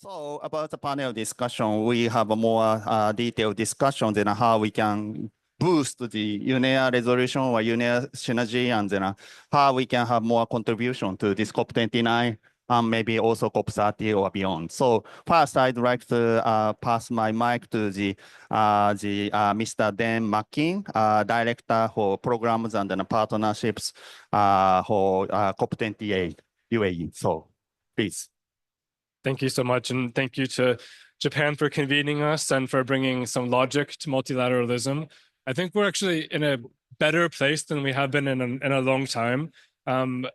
So about the panel discussion, we have a more detailed discussion on how we can boost the UNEA resolution or UNEA synergy, and then how we can have more contribution to this COP29 and maybe also COP30 or beyond. So first, I'd like to pass my mic to the Mr. Dan Mackin, Director for Programs and then Partnerships for COP28 UAE. So please. Thank you so much, and thank you to Japan for convening us and for bringing some logic to multilateralism. I think we're actually in a better place than we have been in a long time.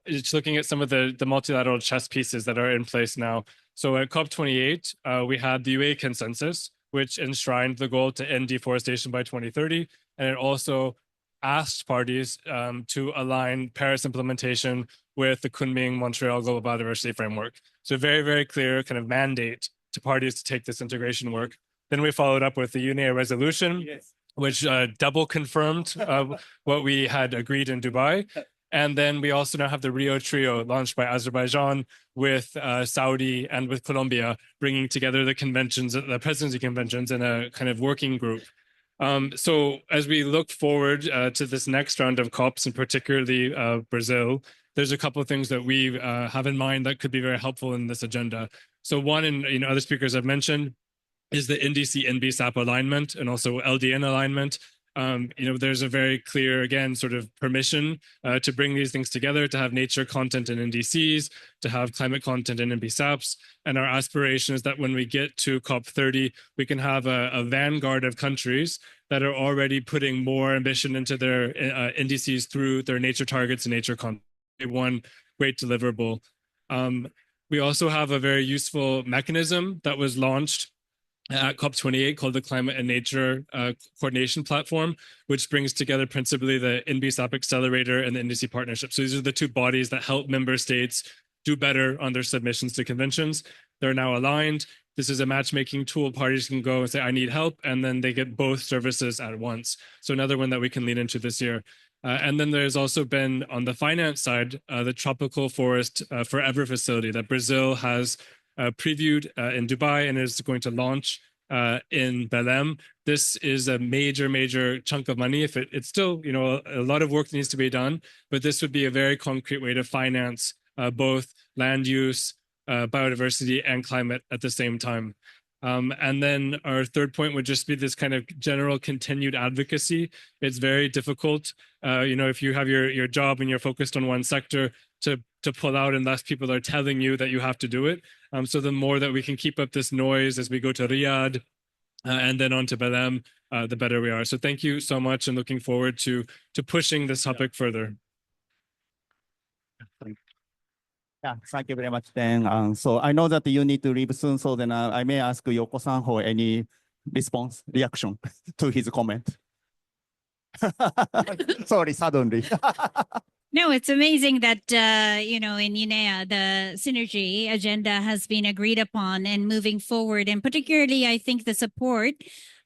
Just looking at some of the multilateral chess pieces that are in place now. So at COP28, we had the UAE consensus, which enshrined the goal to end deforestation by 2030, and it also asked parties to align Paris implementation with the Kunming-Montreal Global Biodiversity Framework. So very, very clear kind of mandate to parties to take this integration work. Then we followed up with the UNEA resolution, yes, which double confirmed what we had agreed in Dubai. And then we also now have the Rio Trio launched by Azerbaijan with Saudi and with Colombia, bringing together the conventions, the presidency conventions in a kind of working group. So as we look forward to this next round of COPs, and particularly Brazil, there's a couple of things that we have in mind that could be very helpful in this agenda. So one, and other speakers have mentioned, is the NDC NBSAP alignment and also LDN alignment. There's a very clear, again, sort of permission to bring these things together, to have nature content in NDCs, to have climate content in NBSAPs. And our aspiration is that when we get to COP30, we can have a vanguard of countries that are already putting more ambition into their NDCs through their nature targets and nature content. One great deliverable. We also have a very useful mechanism that was launched at COP28 called the Climate and Nature Coordination Platform, which brings together principally the NBSAP Accelerator and the NDC Partnership. So these are the two bodies that help member states do better on their submissions to conventions. They're now aligned. This is a matchmaking tool. Parties can go and say, I need help, and then they get both services at once. So another one that we can lean into this year. And then there's also been, on the finance side, the Tropical Forest Forever facility that Brazil has previewed in Dubai and is going to launch in Belém. This is a major, major chunk of money. If it's still, a lot of work needs to be done, but this would be a very concrete way to finance both land use, biodiversity, and climate at the same time. And then our third point would just be this kind of general continued advocacy. It's very difficult, if you have your job and you're focused on one sector, to pull out unless people are telling you that you have to do it. So the more that we can keep up this noise as we go to Riyadh and then on to Belém, the better we are. So thank you so much, and looking forward to pushing this topic further. Yeah, thank you very much, Dan. So I know that you need to leave soon, so then I may ask Yoko-san for any reaction to his comment. Sorry, suddenly. No, it's amazing that, in UNEA, the synergy agenda has been agreed upon and moving forward. And particularly, I think the support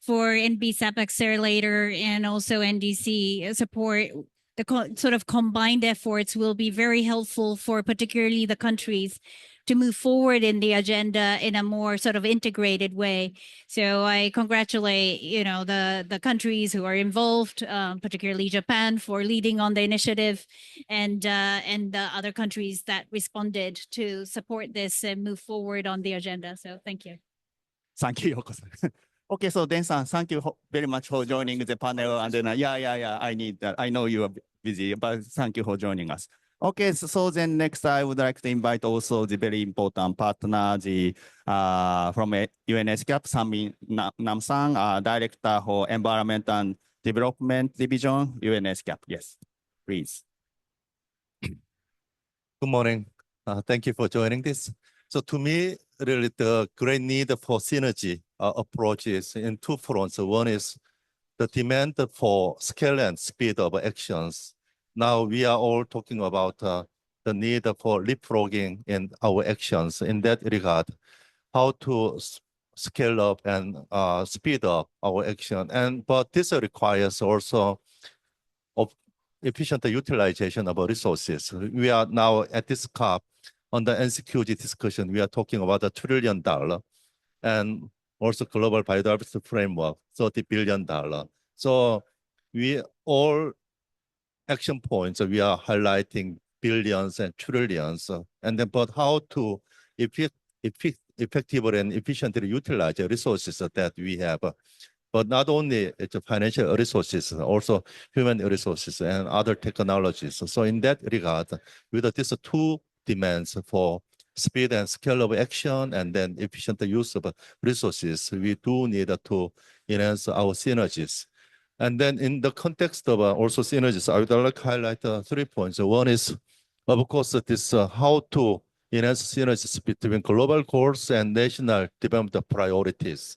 for NBSAP Accelerator and also NDC support, the sort of combined efforts will be very helpful for particularly the countries to move forward in the agenda in a more sort of integrated way. So I congratulate, the countries who are involved, particularly Japan, for leading on the initiative, and the other countries that responded to support this and move forward on the agenda. So thank you. Thank you, Yoko-san. Okay, so Dan-san, thank you very much for joining the panel. And then, I need that. I know you are busy, but thank you for joining us. Okay, so then next I would like to invite also the very important partner, from UNESCAP, Sami Nam-san, Director for Environment and Development Division, UNESCAP. Yes, please. Good morning. Thank you for joining this. So to me, really the great need for synergy approach is in two fronts. One is the demand for scale and speed of actions. Now we are all talking about the need for leapfrogging in our actions. In that regard, how to scale up and speed up our action. But this requires also efficient utilization of resources. We are now at this COP on the NCQG discussion. We are talking about $1 trillion and also global biodiversity framework, $30 billion. So we all action points, we are highlighting billions and trillions, and then but how to effectively and efficiently utilize the resources that we have, but not only it's financial resources, also human resources and other technologies. So in that regard, with these two demands for speed and scale of action and then efficient use of resources, we do need to enhance our synergies. And then in the context of also synergies, I would like to highlight 3 points. One is, of course, this how to enhance synergies between global goals and national development priorities.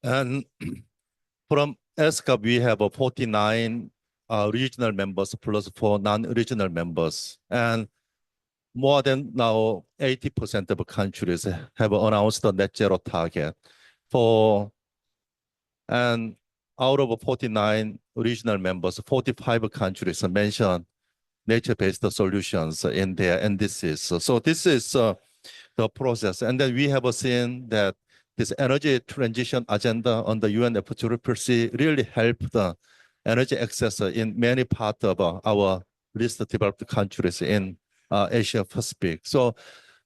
And from ESCAP, we have 49 regional members plus 4 non-regional members. And more than now 80% of countries have announced a net zero target. And out of 49 regional members, 45 countries mention nature-based solutions in their NDCs. So this is the process. And then we have seen that this energy transition agenda on the UNFCCC really helped the energy access in many parts of our least developed countries in Asia Pacific. So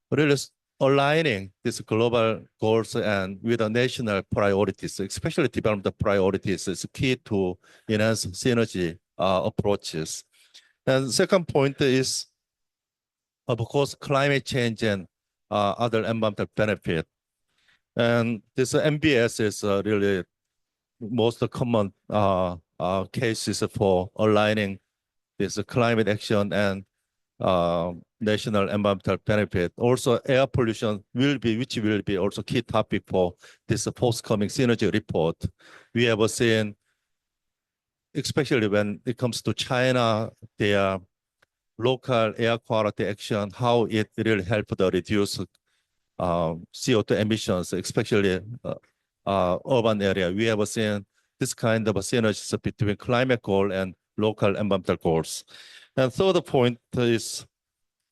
really aligning these global goals and with the national priorities, especially development priorities, is key to enhance synergy approaches. And second point is, of course, climate change and other environmental benefit. And this NBS is really most common cases for aligning this climate action and national environmental benefit. Also, air pollution which will be also key topic for this forthcoming synergy report. We have seen, especially when it comes to China, their local air quality action, how it really helped to reduce CO2 emissions, especially urban area. We have seen this kind of synergies between climate goal and local environmental goals. And third point is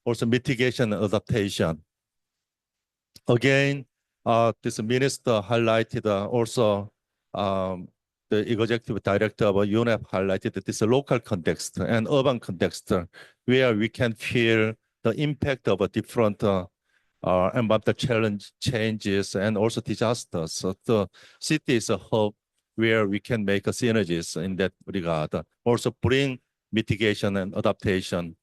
also mitigation and adaptation. Again, this minister highlighted also the executive director of UNEP highlighted this local context and urban context where we can feel the impact of a different environmental changes and also disasters. So the city is a hub where we can make synergies in that regard. Also bring mitigation and adaptation,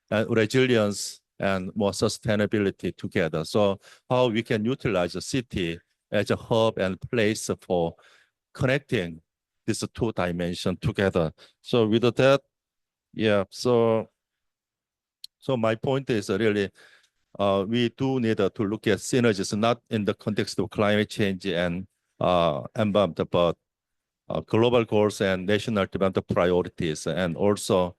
resilience and more sustainability together. So how we can utilize the city as a hub and place for connecting these two dimensions together. So with that, yeah, so my point is really we do need to look at synergies, not in the context of climate change and environment, but global goals and national development priorities, and also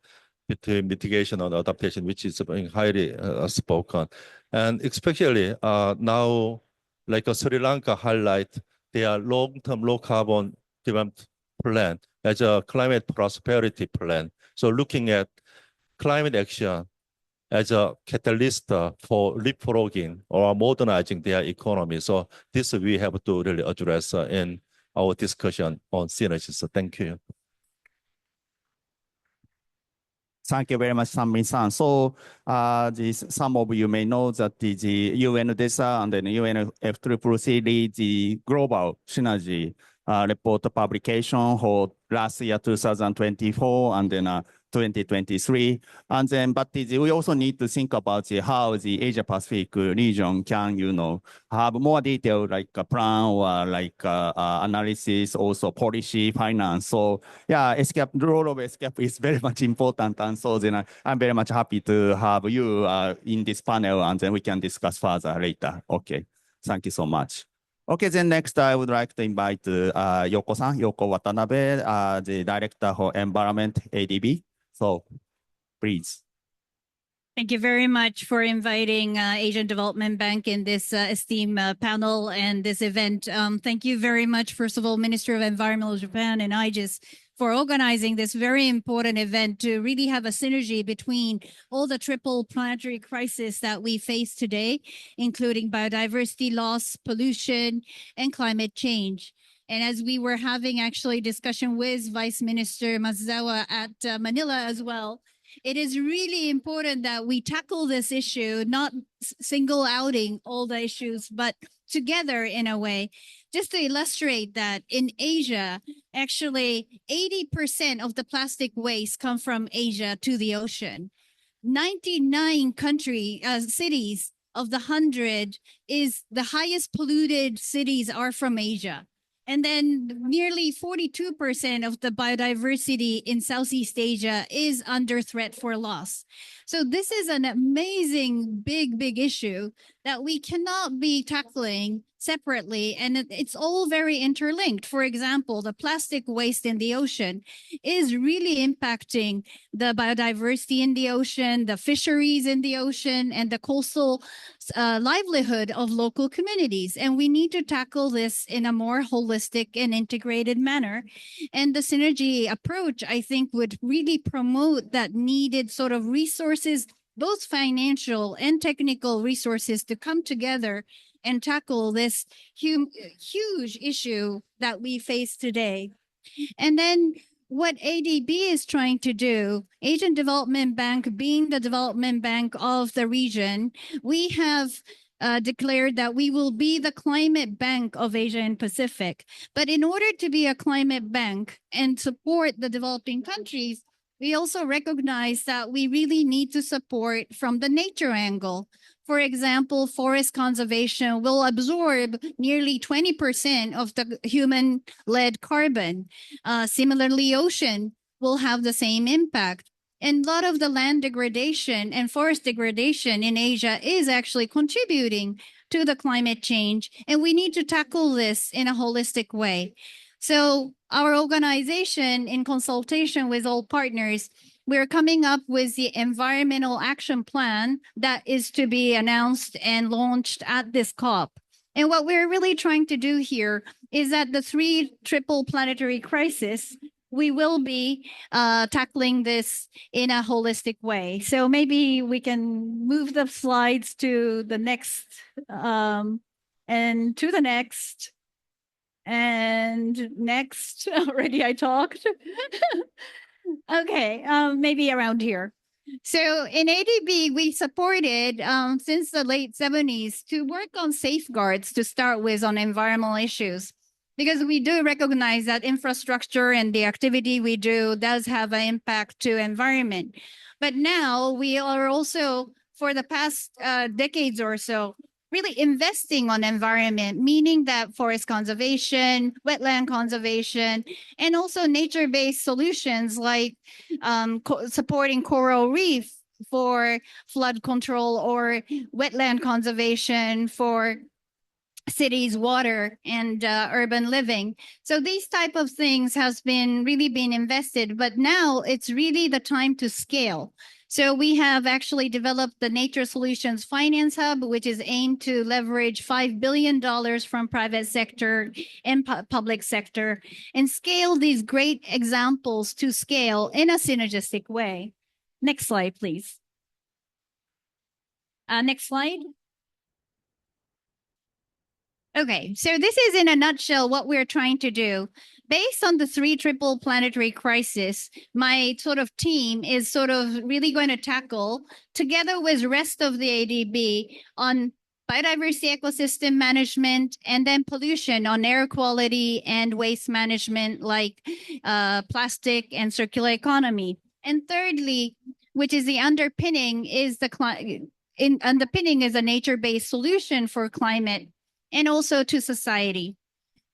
between mitigation and adaptation, which is being highly spoken. And especially now, like Sri Lanka highlight their long-term low carbon development plan as a climate prosperity plan. So looking at climate action as a catalyst for leapfrogging or modernizing their economy. So this we have to really address in our discussion on synergies. So thank you. Thank you very much, Sang-Min-san. So some of you may know that the UN-DESA and then UNFCCC lead the global synergy report publication for last year, 2024, and then 2023. And then, but we also need to think about how the Asia Pacific region can, have more detail like a plan or like analysis, also policy, finance. So yeah, the role of ESCAP is very much important. And so then I'm very much happy to have you in this panel, and then we can discuss further later. Okay, thank you so much. Okay, then next I would like to invite Yoko Watanabe, the Director for Environment ADB. So, please. Thank you very much for inviting Asian Development Bank in this esteemed panel and this event. Thank you very much, first of all, Ministry of Environmental Japan and IGES for organizing this very important event to really have a synergy between all the triple planetary crises that we face today, including biodiversity loss, pollution, and climate change. And as we were having actually discussion with Vice Minister Matsuzawa at Manila as well, it is really important that we tackle this issue, not single outing all the issues, but together in a way. Just to illustrate that in Asia, actually 80% of the plastic waste come from Asia to the ocean. 99 cities of the 100 is the highest polluted cities are from Asia. And then nearly 42% of the biodiversity in Southeast Asia is under threat for loss. So this is an amazing, big issue that we cannot be tackling separately, and it's all very interlinked. For example, the plastic waste in the ocean is really impacting the biodiversity in the ocean, the fisheries in the ocean, and the coastal livelihood of local communities. And we need to tackle this in a more holistic and integrated manner. And the synergy approach, I think, would really promote that needed sort of resources, both financial and technical resources, to come together and tackle this huge issue that we face today. And then what ADB is trying to do, Asian Development Bank being the development bank of the region, we have declared that we will be the climate bank of Asia and Pacific. But in order to be a climate bank and support the developing countries, we also recognize that we really need to support from the nature angle. For example, forest conservation will absorb nearly 20% of the human-led carbon. Similarly, ocean will have the same impact. And a lot of the land degradation and forest degradation in Asia is actually contributing to the climate change. And we need to tackle this in a holistic way. So our organization, in consultation with all partners, we're coming up with the environmental action plan that is to be announced and launched at this COP. And what we're really trying to do here is that the three triple planetary crises, we will be tackling this in a holistic way. So maybe we can move the slides to the next and to the next. And next, already I talked. Okay, maybe around here. So in ADB, we supported since the late 70s to work on safeguards to start with on environmental issues, because we do recognize that infrastructure and the activity we do does have an impact to environment. But now we are also, for the past decades or so, really investing on environment, meaning that forest conservation, wetland conservation, and also nature-based solutions like supporting coral reef for flood control or wetland conservation for cities, water, and urban living. So these type of things has really been invested, but now it's really the time to scale. So we have actually developed the Nature Solutions Finance Hub, which is aimed to leverage $5 billion from private sector and public sector and scale these great examples to scale in a synergistic way. Next slide, please. Next slide. Okay, so this is in a nutshell what we're trying to do. Based on the three triple planetary crisis, my sort of team is sort of really going to tackle, together with the rest of the ADB, on biodiversity ecosystem management, and then pollution on air quality and waste management like plastic and circular economy. And thirdly, which is the underpinning, is underpinning is a nature-based solution for climate and also to society.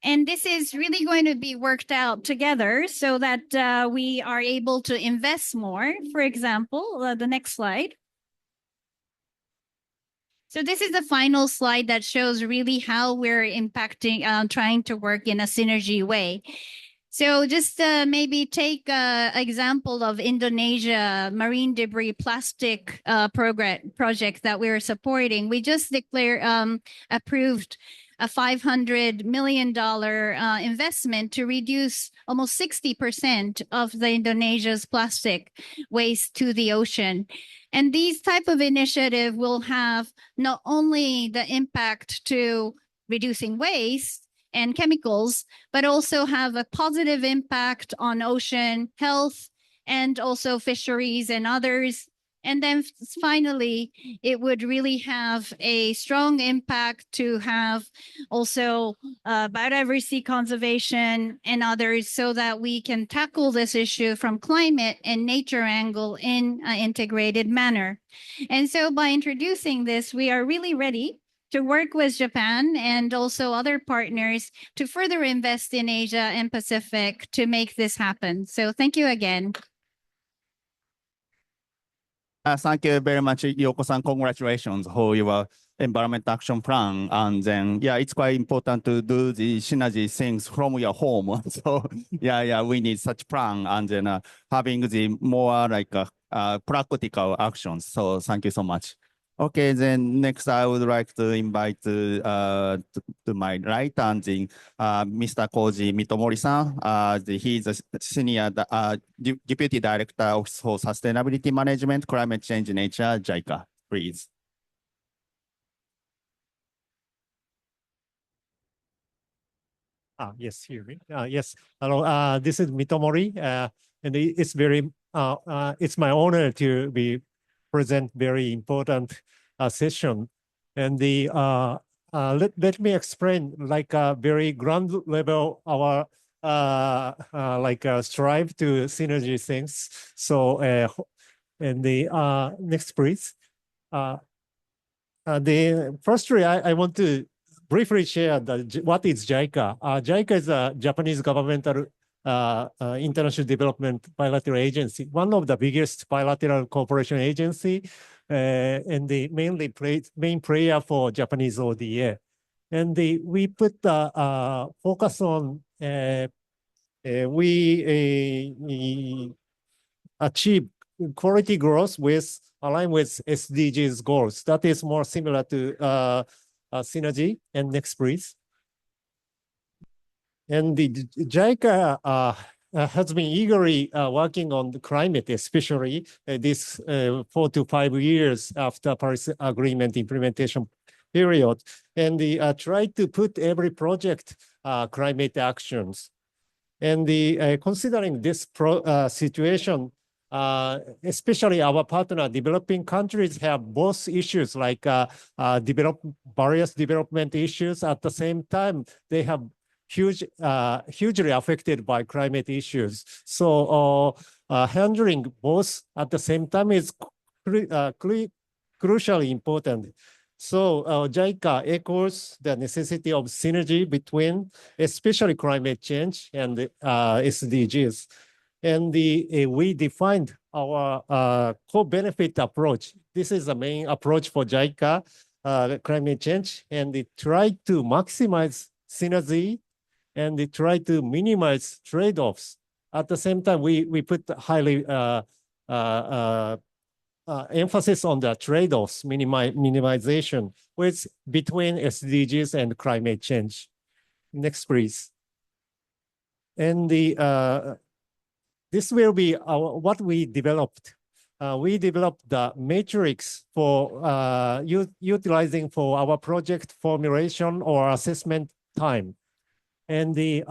And this is really going to be worked out together so that we are able to invest more. For example, the next slide. So this is the final slide that shows really how we're impacting, trying to work in a synergy way. So just maybe take an example of Indonesia marine debris plastic project that we're supporting. We just approved a $500 million investment to reduce almost 60% of the Indonesia's plastic waste to the ocean. And these type of initiative will have not only the impact to reducing waste and chemicals, but also have a positive impact on ocean health and also fisheries and others. And then finally, it would really have a strong impact to have also biodiversity conservation and others so that we can tackle this issue from climate and nature angle in an integrated manner. And so by introducing this, we are really ready to work with Japan and also other partners to further invest in Asia and Pacific to make this happen. So thank you again. Thank you very much, Yoko-san. Congratulations for your environment action plan. And then, yeah, it's quite important to do the synergy things from your home. So, yeah, we need such plan and then having the more like practical actions. So, thank you so much. Okay, then next I would like to invite to my right and then Mr. Koji Mitomori-san. He's a senior deputy director for sustainability management, climate change, nature, JICA. Please. Yes, hear me. Yes, hello. This is Mitomori, and it's it's my honor to be present very important session. And let me explain like a very ground level our strive to synergy things. So and the next please. Firstly, I want to briefly share what is JICA. JICA is a Japanese governmental international development bilateral agency, one of the biggest bilateral cooperation agency, and the main player for Japanese ODA. And we put the focus on we achieve quality growth with align with SDGs goals. That is more similar to synergy. And next, please. And the JICA has been eagerly working on the climate, especially this 4 to 5 years after Paris Agreement implementation period. And they try to put every project climate actions. And considering this situation, especially our partner developing countries have both issues like various development issues. At the same time, they have hugely affected by climate issues. So handling both at the same time is crucially important. So JICA echoes the necessity of synergy between especially climate change and SDGs. And we defined our co-benefit approach. This is the main approach for JICA climate change, and they try to maximize synergy and they try to minimize trade-offs. At the same time, we put highly emphasis on the trade-offs, minimization, which between SDGs and climate change. Next, please. And this will be what we developed. We developed the matrix for utilizing for our project formulation or assessment time. And the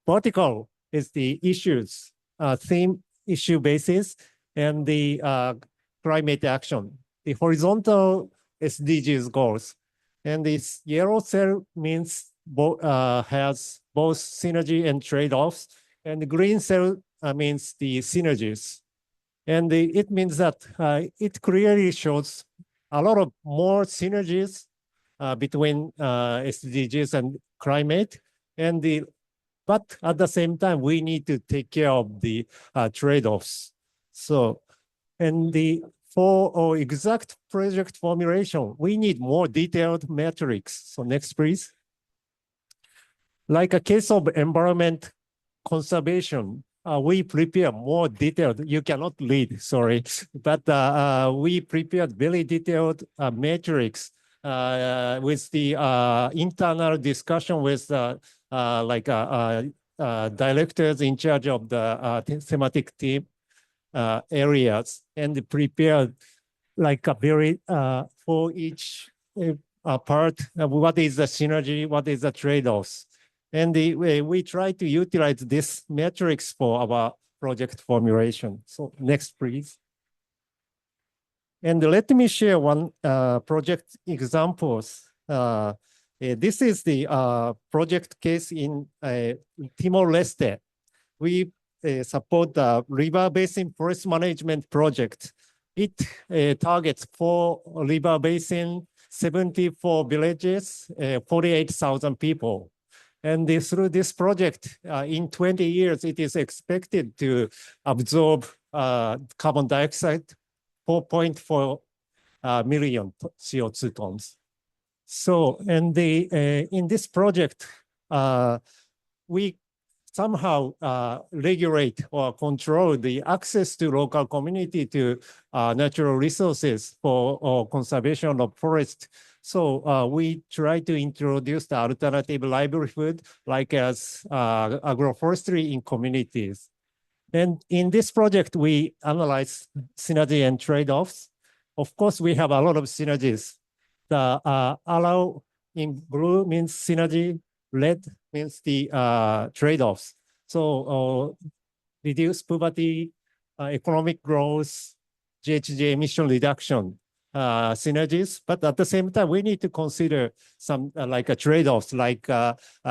vertical is the issues, theme issue basis, and the climate action. The horizontal SDGs goals. And this yellow cell means has both synergy and trade-offs. And the green cell means the synergies. And it means that it clearly shows a lot of more synergies between SDGs and climate. And but at the same time, we need to take care of the trade-offs. So, and for exact project formulation, we need more detailed metrics. So next, please. like a case of environment conservation, we prepare more detailed, you cannot read, sorry, but we prepared very detailed matrix with the internal discussion with directors in charge of the thematic team areas, and prepared like a very for each part, what is the synergy, what is the trade-offs. And we try to utilize this metrics for our project formulation. So next, please. And let me share one project examples. This is the project case in Timor-Leste. We support the river basin forest management project. It targets 4 river basin, 74 villages, 48,000 people. And through this project, in 20 years, it is expected to absorb carbon dioxide, 4.4 million CO2 tons. So, and in this project, we somehow regulate or control the access to local community to natural resources for conservation of forest. So we try to introduce the alternative livelihood, like as agroforestry in communities. And in this project, we analyze synergy and trade-offs. Of course, we have a lot of synergies. The allow in blue means synergy, red means the trade-offs. So reduce poverty, economic growth, GHG emission reduction, synergies. But at the same time, we need to consider some like a trade-offs, like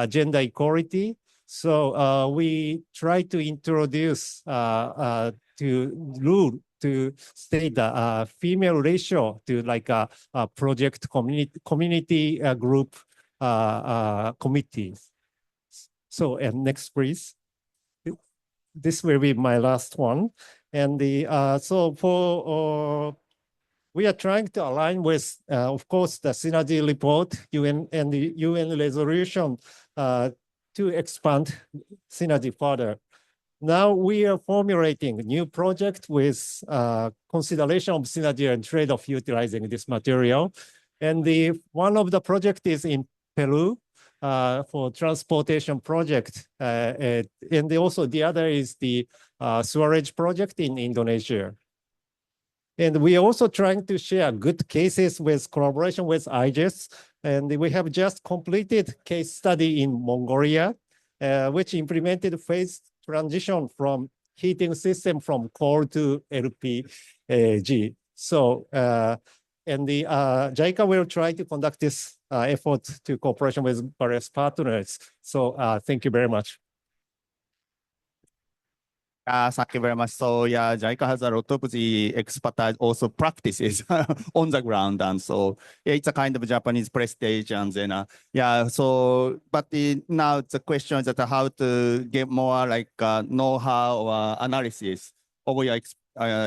gender equality. So we try to introduce rule to state the female ratio to like a project community group committees. So, and next, please. This will be my last one. And so for we are trying to align with, of course, the synergy report, UN and the UN resolution to expand synergy further. Now we are formulating a new project with consideration of synergy and trade-off utilizing this material. And one of the project is in Peru for transportation project. And also the other is the storage project in Indonesia. And we are also trying to share good cases with collaboration with IGES. And we have just completed case study in Mongolia, which implemented phase transition from heating system from coal to LPG. So, and the JICA will try to conduct this effort to cooperation with various partners. So thank you very much. Thank you very much. So yeah, JICA has a lot of the expertise, also practices on the ground, and so yeah, it's a kind of Japanese prestige, and then yeah. So, but now the question is that how to get more like know-how or analysis of your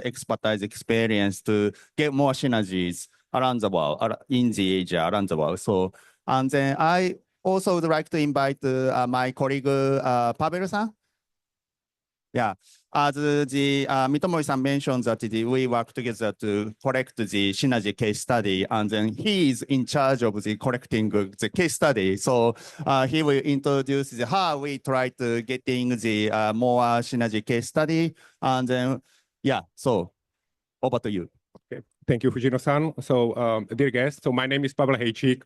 expertise experience to get more synergies around the world, in the Asia, around the world. So, and then I also would like to invite my colleague Pavilion-san. Yeah, as the Mitomori-san mentioned that we work together to collect the synergy case study, and then he is in charge of the collecting the case study. So he will introduce how we try to getting the more synergy case study, and then yeah. So over to you. Okay, thank you, Fujino-san. So dear guests, so my name is Pavel Hejčík.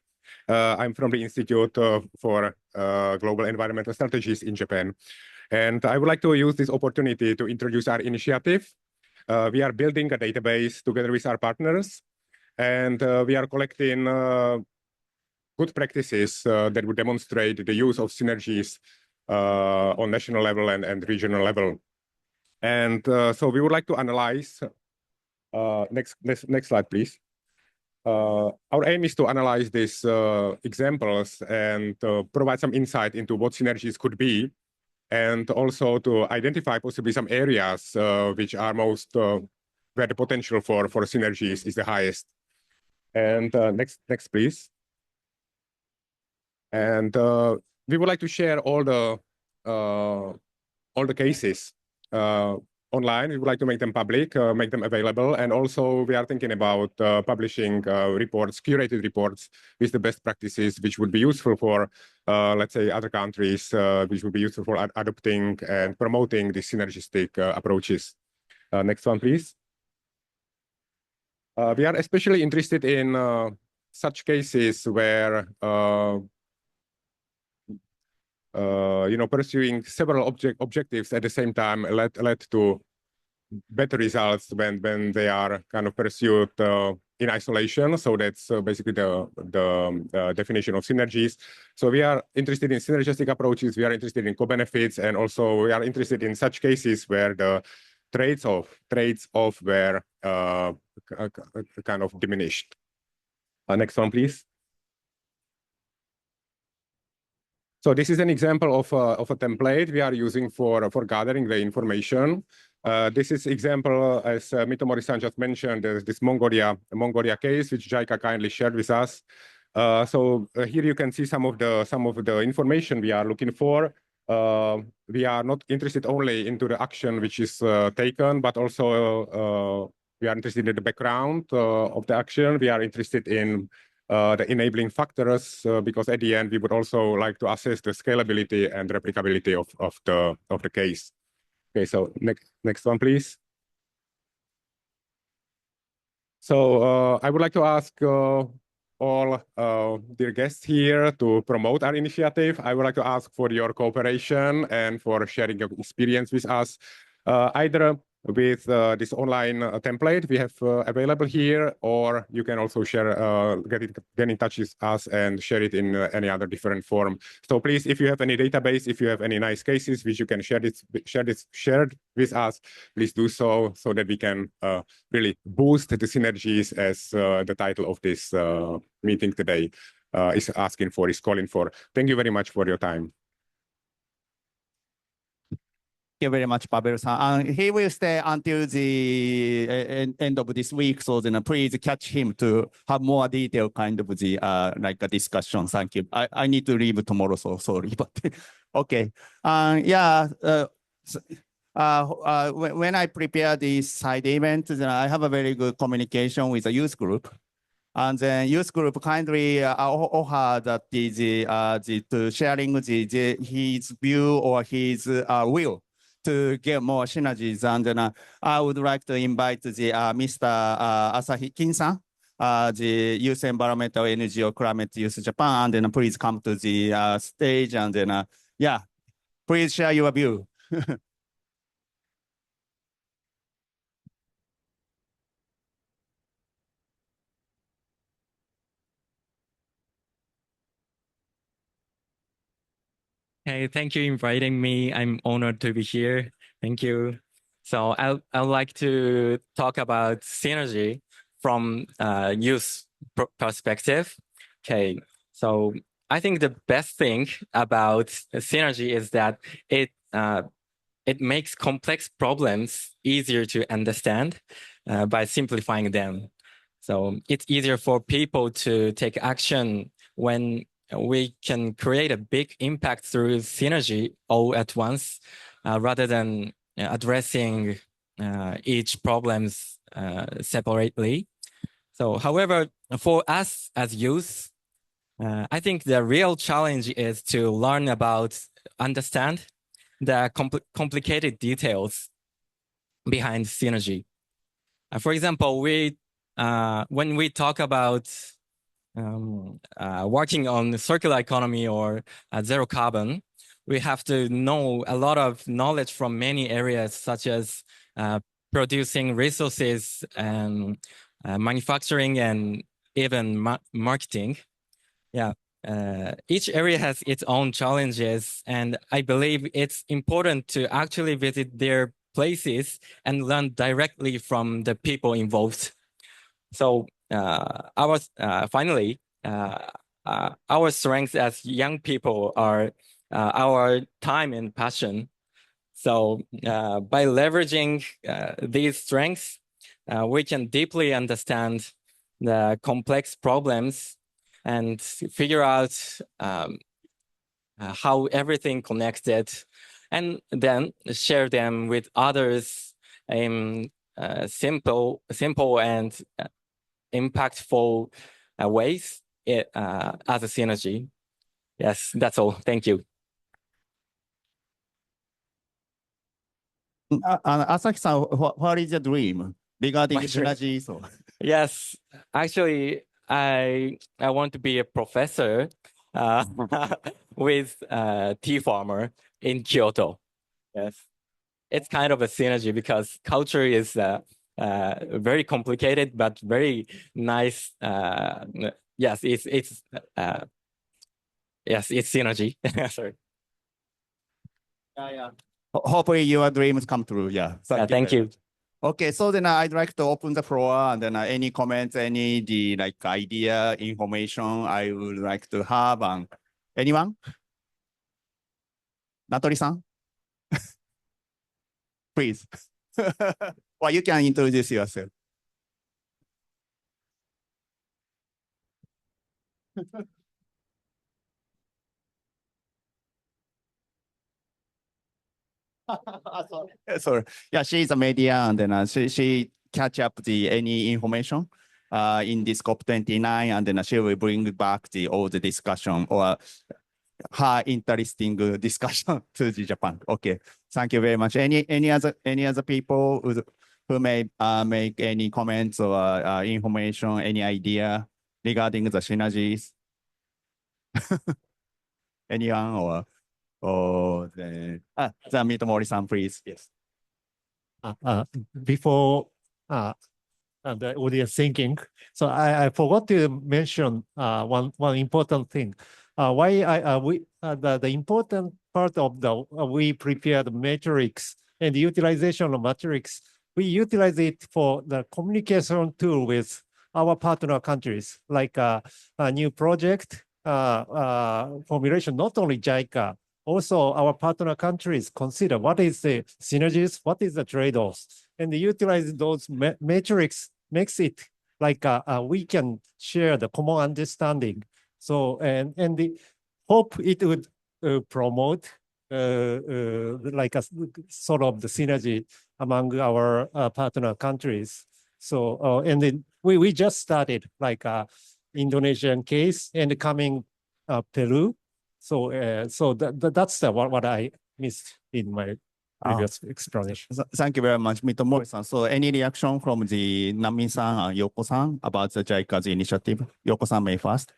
I'm from the Institute for Global Environmental Strategies in Japan. And I would like to use this opportunity to introduce our initiative. We are building a database together with our partners, and we are collecting good practices that would demonstrate the use of synergies on national level and regional level. And so we would like to analyze, next slide, please. Our aim is to analyze these examples and provide some insight into what synergies could be, and also to identify possibly some areas which are most, where the potential for synergies is the highest. And next please. And we would like to share all the cases online. We would like to make them public, make them available, and also we are thinking about publishing reports, curated reports with the best practices, which would be useful for, let's say, other countries, which would be useful for adopting and promoting the synergistic approaches. Next one, please. We are especially interested in such cases where pursuing several objectives at the same time led to better results when they are kind of pursued in isolation. So that's basically the definition of synergies. So we are interested in synergistic approaches. We are interested in co-benefits, and also we are interested in such cases where the trades-off were kind of diminished. Next one, please. So this is an example of a template we are using for gathering the information. This is example, as Mitomori-san just mentioned, this Mongolia case, which JICA kindly shared with us. So here you can see some of the information we are looking for. We are not interested only into the action which is taken, but also we are interested in the background of the action. We are interested in the enabling factors, because at the end we would also like to assess the scalability and replicability of the case. Okay, so next one, please. So I would like to ask all dear guests here to promote our initiative. I would like to ask for your cooperation and for sharing your experience with us, either with this online template we have available here, or you can also share, get in touch with us and share it in any other different form. So please, if you have any database, if you have any nice cases which you can share with us, please do so that we can really boost the synergies, as the title of this meeting today is calling for. Thank you very much for your time. Thank you very much, Pavel-san. He will stay until the end of this week, so then please catch him to have more detailed kind of the like a discussion. Thank you. I need to leave tomorrow, so sorry, but okay. Yeah. When I prepare this side event, then I have a very good communication with the youth group. And then youth group kindly offer that to sharing his view or his will to get more synergies. And then I would like to invite the Mr. Asahi Kin-san, the Youth Environmental Energy or Climate Youth Japan, and then please come to the stage, and then yeah, please share your view. Hey, thank you for inviting me. I'm honored to be here. Thank you. So I'd like to talk about synergy from youth perspective. Okay, so I think the best thing about synergy is that it makes complex problems easier to understand by simplifying them. So it's easier for people to take action when we can create a big impact through synergy all at once, rather than addressing each problems separately. So, however, for us as youth, I think the real challenge is to learn about, understand the complicated details behind synergy. For example, when we talk about working on the circular economy or zero carbon, we have to know a lot of knowledge from many areas, such as producing resources and manufacturing and even marketing. Yeah, each area has its own challenges, and I believe it's important to actually visit their places and learn directly from the people involved. So finally, our strengths as young people are our time and passion. So by leveraging these strengths, we can deeply understand the complex problems and figure out how everything connected, and then share them with others in simple and impactful ways as a synergy. Yes, that's all. Thank you. Asaki-san, what is your dream regarding My dream? synergies? Yes, actually, I want to be a professor with tea farmer in Kyoto. Yes, it's kind of a synergy because culture is very complicated but very nice. Yes, it's yes, it's synergy. Sorry. Yeah. Hopefully your dreams come true. Yeah. Thank you. Okay, so then I'd like to open the floor, and then any comments, any idea, information I would like to have. And anyone? Natori-san? Please. Well, you can introduce yourself. Sorry. Yeah, she's a media, and then she catch up any information in this COP29, and then she will bring back all the discussion or her interesting discussion to Japan. Okay, thank you very much. Any other people who may make any comments or information, any idea regarding the synergies? Anyone or the Mitomori-san, please. Yes. Before the audience thinking, so I forgot to mention one important thing. The important part of we prepared matrix and the utilization of matrix. We utilize it for the communication tool with our partner countries, like a new project formulation. Not only JICA, also our partner countries consider what is the synergies, what is the trade-offs, and they utilize those matrix makes it like we can share the common understanding. So and the hope it would promote like a sort of the synergy among our partner countries. So and then we just started like Indonesian case and coming Peru. So that's what I missed in my previous explanation. Thank you very much, Mitomori-san. So any reaction from the Nami-san and Yoko-san about the JICA's initiative? Yoko-san may first.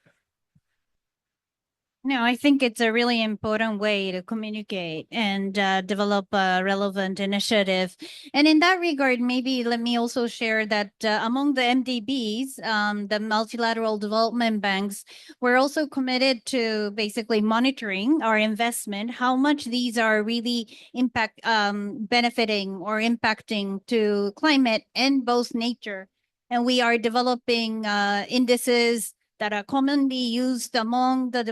No, I think it's a really important way to communicate and develop a relevant initiative. And in that regard, maybe let me also share that among the MDBs, the multilateral development banks, we're also committed to basically monitoring our investment, how much these are really benefiting or impacting to climate and both nature. And we are developing indices that are commonly used among the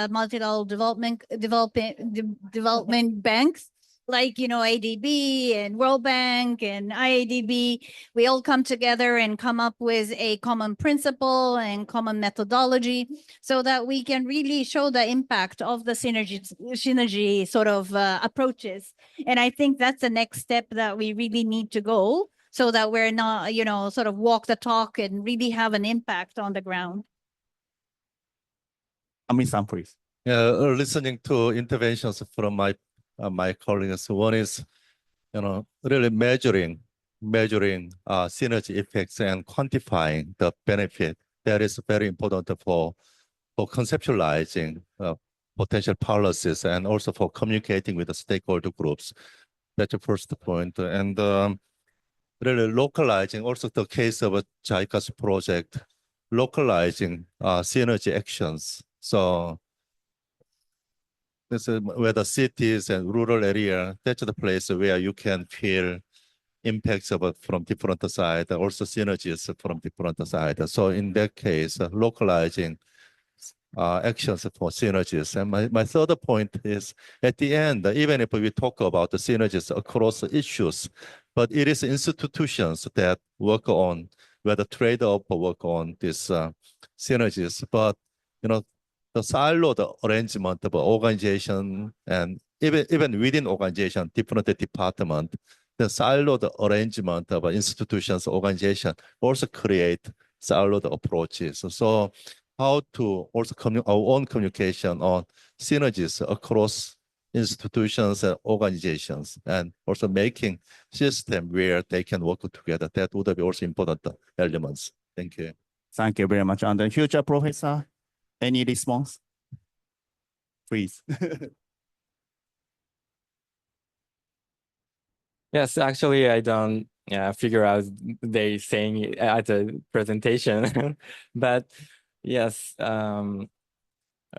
multilateral development banks, like ADB and World Bank and IADB. We all come together and come up with a common principle and common methodology, so that we can really show the impact of the synergy sort of approaches. And I think that's the next step that we really need to go, so that we're not, sort of walk the talk and really have an impact on the ground. Ami-san, please. Listening to interventions from my colleagues, one is, really measuring synergy effects and quantifying the benefit. That is very important for conceptualizing potential policies and also for communicating with the stakeholder groups. That's the first point. And really localizing, also the case of a JICA's project, localizing synergy actions. So this is where the cities and rural area, that's the place where you can feel impacts from different sides, also synergies from different sides. So in that case, localizing actions for synergies. And my third point is, at the end, even if we talk about the synergies across issues, but it is institutions that work on, where the trade-off work on these synergies. But the siloed arrangement of organization and even within organization, different department, the siloed arrangement of institutions, organization also create siloed approaches. So how to also our own communication on synergies across institutions and organizations, and also making system where they can work together. That would be also important elements. Thank you. Thank you very much. And the future professor, any response? Please. Yes, actually, I don't figure out they saying it at the presentation, but yes,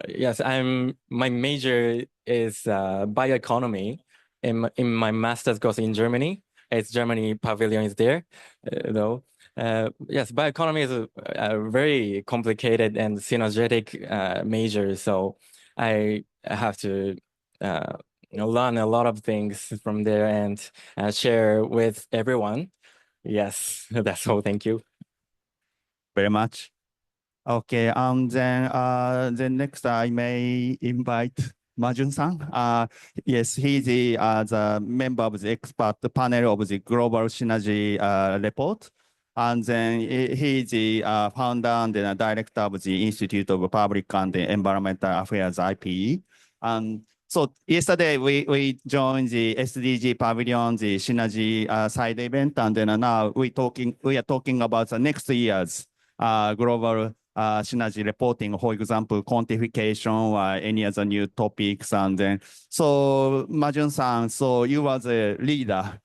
yes, my major is bioeconomy. In my master's course in Germany, it's Germany Pavilion is there, though. Yes, bioeconomy is a very complicated and synergetic major, so I have to learn a lot of things from there and share with everyone. Yes, that's all. Thank you very much. Okay, and then next I may invite Majun-san. Yes, he's the member of the expert panel of the Global Synergy report. And then he's the founder and the director of the Institute of Public and Environmental Affairs, IPE. So yesterday we joined the SDG Pavilion, the Synergy side event, and then now we are talking about the next year's global synergy reporting, for example, quantification or any other new topics. And then, so Majun-san, so you are the leader.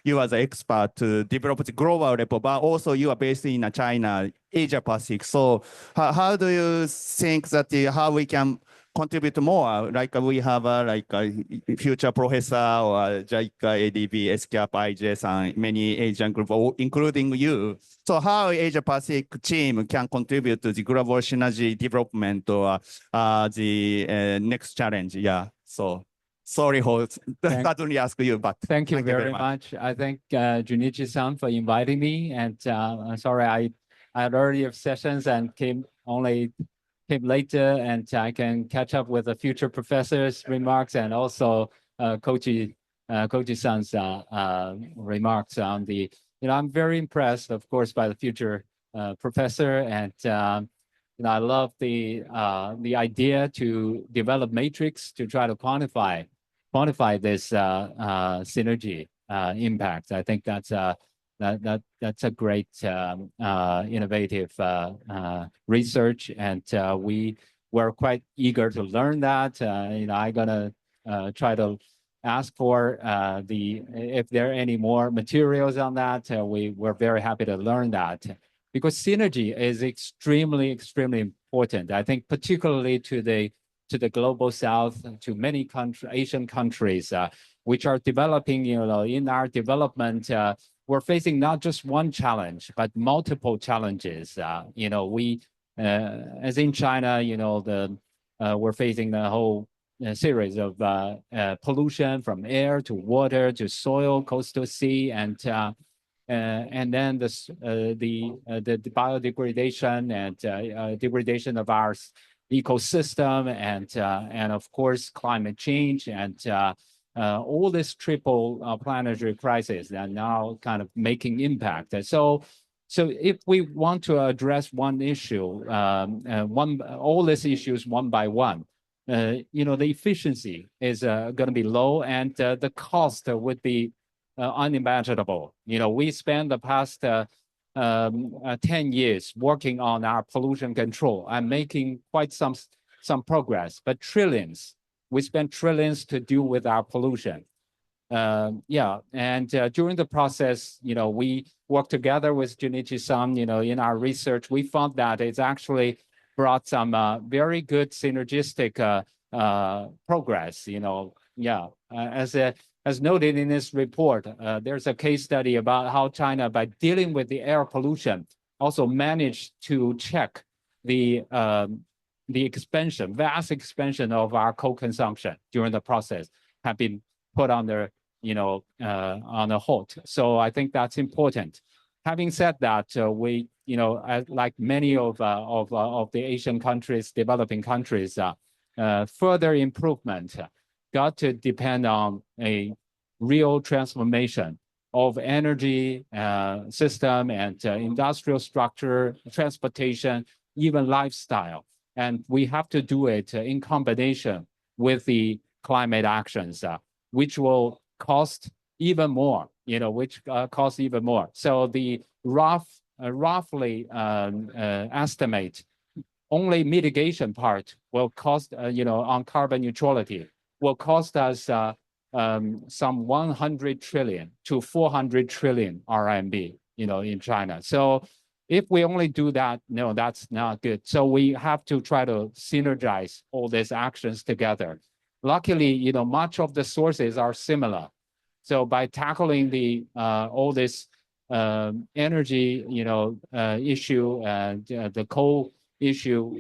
You are the expert to develop the global report, but also you are based in China, Asia Pacific. So how do you think that how we can contribute more? Like we have like a future professor or JICA, ADB, SCAP, IJS, and many Asian groups, including you. So how Asia Pacific team can contribute to the global synergy development or the next challenge? Yeah. So sorry for suddenly ask you, but thank you very much. I thank Junichi-san for inviting me, and I'm sorry I had earlier sessions and came later, and I can catch up with the future professors' remarks and also Koji-san's remarks on the. I'm very impressed, of course, by the future professor, and I love the idea to develop matrix to try to quantify this synergy impact. I think that's a great innovative research, and we're quite eager to learn that. I'm gonna try to ask for if there are any more materials on that. We're very happy to learn that, because synergy is extremely important. I think particularly to the global south, to many Asian countries, which are developing, in our development, we're facing not just one challenge, but multiple challenges. As in China, we're facing the whole series of pollution from air to water to soil, coastal sea, and then the biodegradation and degradation of our ecosystem, and of course climate change, and all this triple planetary crisis that now kind of making impact. So if we want to address one issue, all these issues one by one, the efficiency is going to be low, and the cost would be unimaginable. We spent the past 10 years working on our pollution control and making quite some progress, but we spent trillions to deal with our pollution. And during the process, we worked together with Junichi-san, in our research. We found that it's actually brought some very good synergistic progress. As noted in this report, there's a case study about how China, by dealing with the air pollution, also managed to check the vast expansion of our coal consumption during the process, have been put on the on a halt. So I think that's important. Having said that, we like many of the Asian countries, developing countries, further improvement got to depend on a real transformation of energy system and industrial structure, transportation, even lifestyle. And we have to do it in combination with the climate actions, which will cost even more, cost even more. So the roughly estimate only mitigation part will cost, on carbon neutrality, will cost us some 100 trillion to 400 trillion RMB, in China. So if we only do that, no, that's not good. So we have to try to synergize all these actions together. Luckily, much of the sources are similar. So by tackling the all this energy, issue and the coal issue,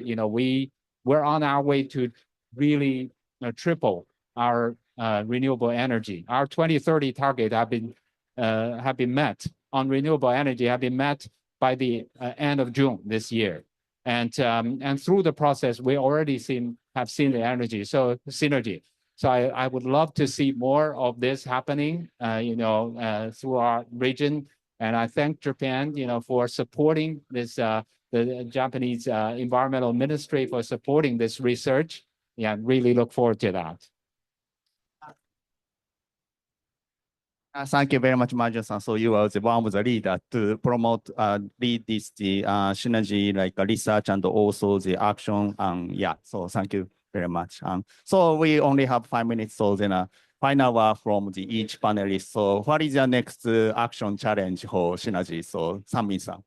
we're on our way to really triple our renewable energy. Our 2030 target have been met on renewable energy, have been met by the end of June this year. And through the process, we already have seen the energy, so synergy. So I would love to see more of this happening, through our region. And I thank Japan, for supporting this, the Japanese Environmental Ministry for supporting this research. Yeah, really look forward to that. Thank you very much, Marjo-san. So you are the one of the leader to promote, lead this, the synergy, like research and also the action. Yeah, so thank you very much. So we only have 5 minutes, so then final word from each panelist. So what is your next action challenge for synergy? So Sanmin-san.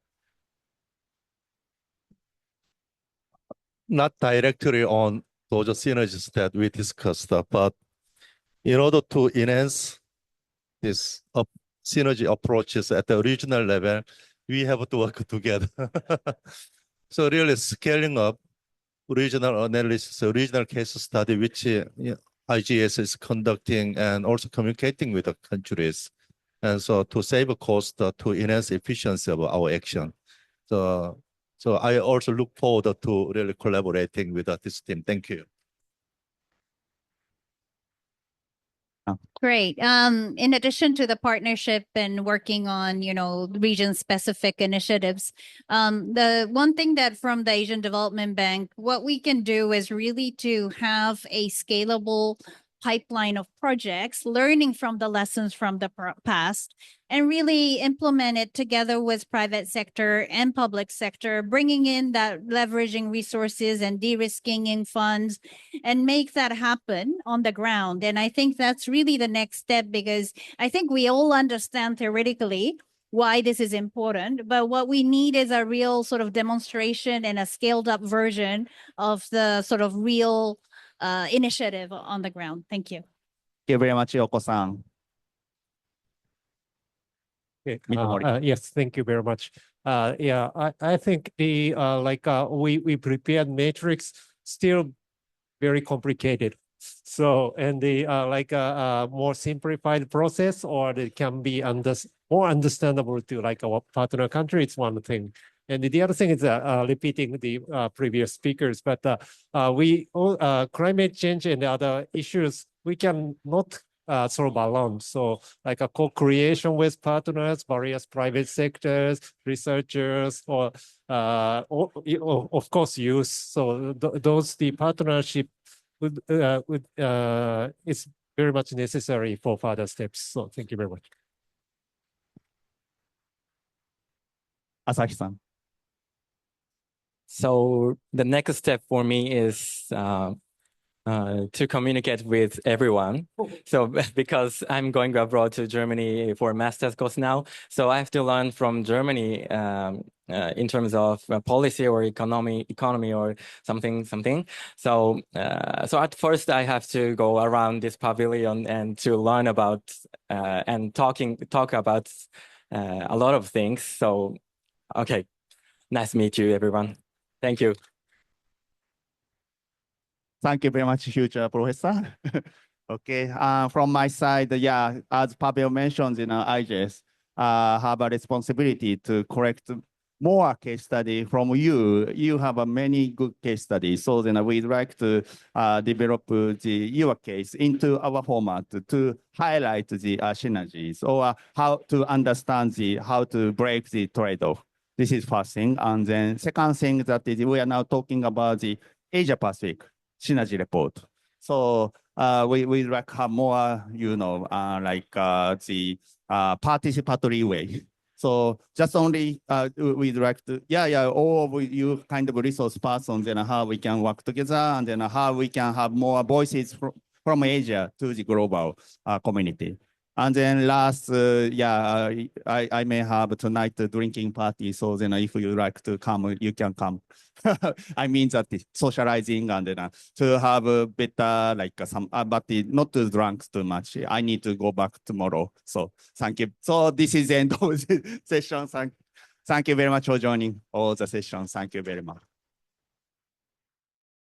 Not directly on those synergies that we discussed, but in order to enhance this synergy approaches at the regional level, we have to work together. So really scaling up regional analysis, regional case study, which IGS is conducting and also communicating with the countries. And so to save a cost, to enhance efficiency of our action. So I also look forward to really collaborating with this team. Thank you. Great. In addition to the partnership and working on, region-specific initiatives, the one thing that from the Asian Development Bank, what we can do is really to have a scalable pipeline of projects, learning from the lessons from the past, and really implement it together with private sector and public sector, bringing in that leveraging resources and de-risking in funds and make that happen on the ground. And I think that's really the next step, because I think we all understand theoretically why this is important, but what we need is a real sort of demonstration and a scaled up version of the sort of real initiative on the ground. Thank you. Thank you very much, Yoko-san. Okay. Yes, thank you very much. Yeah, I think the we prepared matrix still very complicated. So and the more simplified process, or it can be more understandable to our partner country. It's one thing. And the other thing is repeating the previous speakers, but climate change and other issues we can not solve alone. So like a co-creation with partners, various private sectors, researchers, or of course youth. So the partnership is very much necessary for further steps. So thank you very much. Asahi-san. So the next step for me is to communicate with everyone. So because I'm going abroad to Germany for a master's course now, so I have to learn from Germany in terms of policy or economy or something. So at first I have to go around this pavilion and to learn about and talk about a lot of things. So okay, nice to meet you, everyone. Thank you. Thank you very much, future professor. Okay, from my side, yeah, as Pavilion mentioned, IGS have a responsibility to collect more case study from you. You have a many good case studies. So then we'd like to develop your case into our format to highlight the synergies or how to understand how to break the trade-off. This is first thing. And then second thing that is we are now talking about the Asia Pacific synergy report. So we like have more, like the participatory way. So just only we'd like to, all of you kind of resource persons and how we can work together and then how we can have more voices from Asia to the global community. And then last, I may have tonight a drinking party. So then if you like to come, you can come. I mean that socializing and then to have a better, like some, but not to drink too much. I need to go back tomorrow. So thank you. So this is the end of the session. Thank you very much for joining all the sessions. Thank you very much.